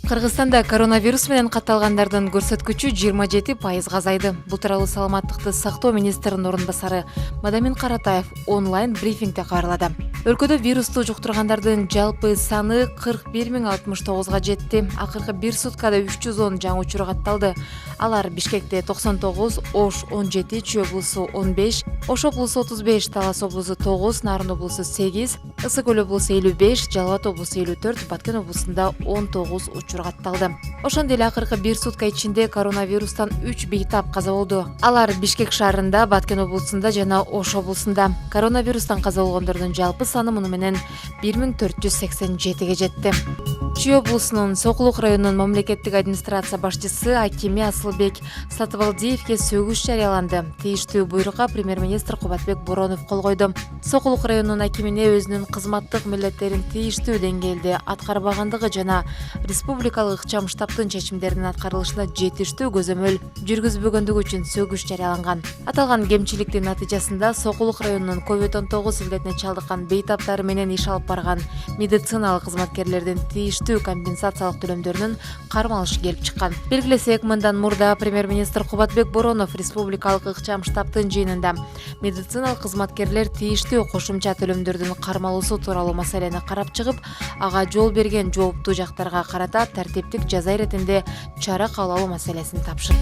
Кыргызстанда коронавирус менен катталгандардын көрсөткүчү 27% азайды. Бул тууралуу саламаттыкты сактоо министринин орун басары Мадамин Каратаев онлайн брифингде кабарлады. Өлкөдө вирусту жуктургандардын жалпы саны 41.069 жетти. Акыркы бир суткада 310 жаңы учур катталды. Алар Бишкекте 99, Ош 17, Чүй облусу 15, Ош облусу 35, Талас облусу 9, Нарын облусу 8, Ысык Көл облусу 55, Жалал Абад облусу 54, Баткен облусунда 19 учур катталды. Ошондой эле акыркы бир сутка ичинде коронавирустан 3 бейтап каза болду. Алар Бишкек шаарында, Баткен облусунда жана Ош облусунда. Коронавирустан каза болгондордун жалпы саны муну менен 1487 жетти. Чүй облусунун Сокулук районунун мамлекеттик администрация башчысы Акими Асылбек Сатыбалдиевге сөгүш жарыяланды. Тийиштүү буйрукка премьер-министр Кубатбек Боронов кол койду. Сокулук районунун акимине өзүнүн кызматтык милдеттерин тийиштүү деңгээлде аткарбагандыгы жана республикалык ыкчам штабтын чечимдеринин аткарылышына жетиштүү көзөмөл жүргүзбөгөндүгү үчүн сөгүш жарыяланган. Аталган кемчиликтин натыйжасында Сокулук районунун COVID-19 илдетине чалдыккан бейтаптары менен иш алып барган медициналык кызматкерлердин тийиштүү компенсациялык төлөмдөрүнүн кармалышы келип чыккан. Белгилесек, мындан мурда премьер-министр Кубатбек Боронов республикалык ыкчам штабтын жыйынында медициналык кызматкерлер тийиштүү кошумча төлөмдөрдүн кармалуусу тууралуу маселени карап чыгып, ага жол берген жооптуу жактарга карата тартиптик жаза иретинде чара кабыл алуу маселесин тапшырды.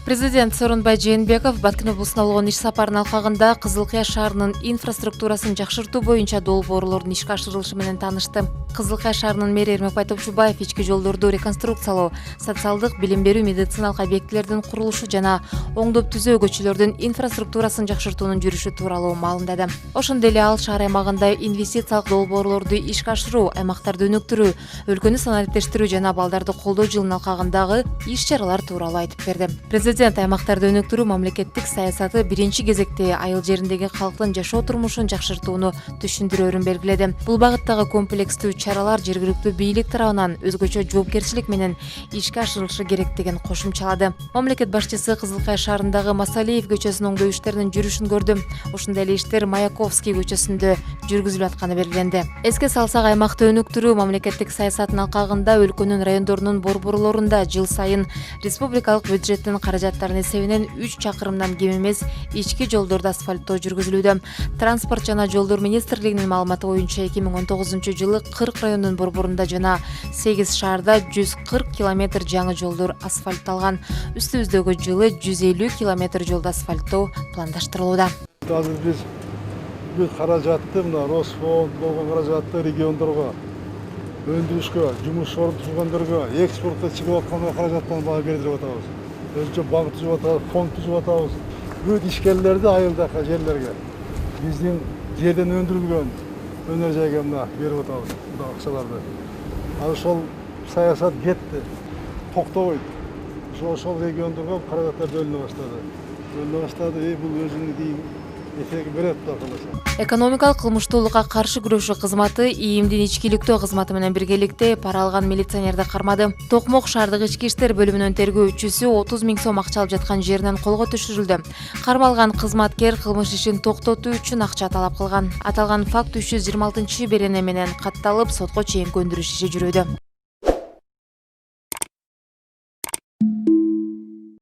Президент Сооронбай Жээнбеков Баткен облусуна болгон иш сапарынын алкагында Кызыл Кыя шаарынын инфраструктурасын жакшыртуу боюнча долбоорлордун ишке ашырылышы менен таанышты. Кызыл Кыя шаарынын мэри Эрмекбай Топчубаев ички жолдорду реконструкциялоо, социалдык, билим берүү, медициналык объектилердин курулушу жана оңдоп түзөө көчөлөрдүн инфраструктурасын жакшыртуунун жүрүшү тууралуу маалымдады. Ошондой эле ал шаар аймагында инвестициялык долбоорлорду ишке ашыруу, аймактарды өнүктүрүү, өлкөнү санариптештирүү жана балдарды колдоо жылынын алкагындагы иш-чаралар тууралуу айтып берди. Президент аймактарды өнүктүрүү мамлекеттик саясаты биринчи кезекте айыл жериндеги калктын жашоо турмушун жакшыртууну түшүндүрөөрүн белгиледи. Бул багыттагы комплекстүү чаралар жергиликтүү бийлик тарабынан өзгөчө жоопкерчилик менен ишке ашырылышы керектигин кошумчалады. Мамлекет башчысы Кызыл Кыя шаарындагы Масалиев көчөсүнүн оңдоо иштеринин жүрүшүн көрдү. Ошондой эле иштер Маяковский көчөсүндө жүргүзүлүп атканы белгиленди. Эске салсак, аймакты өнүктүрүү мамлекеттик саясаттын алкагында өлкөнүн райондорунун борборлорунда жыл сайын республикалык бюджеттин каражаттарынын эсебинен 3 чакырымдан кем эмес ички жолдорду асфальттоо жүргүзүлүүдө. Транспорт жана жолдор министрлигинин маалыматы боюнча 2019 жылы 40 райондун борборунда жана 8 шаарда 140 километр жаңы жолдор асфальтталган. Үстүбүздөгү жылы 150 километр жолду асфальттоо пландаштырылууда. Азыр биз бүт каражатты мына Росфонд болгон каражатты региондорго, өндүрүшкө, жумуш орун тургандырга, экспортко чыгып аткан каражаттан баа бердирип атабыз. Өзүнчө банк түзүп атабыз, фонд түзүп атабыз. Бүт ишкерлерди айылдагы жерлерге биздин жерден өндүрүлгөн өнөр жайга мына берип атабыз мына акчаларды. Ошол саясат кетти, токтобойт. Ошол региондорго каражаттар бөлүнө баштады. Бул өзүнүн эффекти берет да каласа. Экономикалык кылмыштуулукка каршы күрөшүү кызматы ИИМдин ичкиликтөө кызматы менен биргеликте пара алган милиционерди кармады. Токмок шаардык ички иштер бөлүмүнүн тергөөчүсү 30 000 сом акча алып жаткан жеринен колго түшүрүлдү. Кармалган кызматкер кылмыш ишин токтотуу үчүн акча талап кылган. Аталган факт 326 берене менен катталып, сотко чейинки өндүрүш иши жүрүүдө.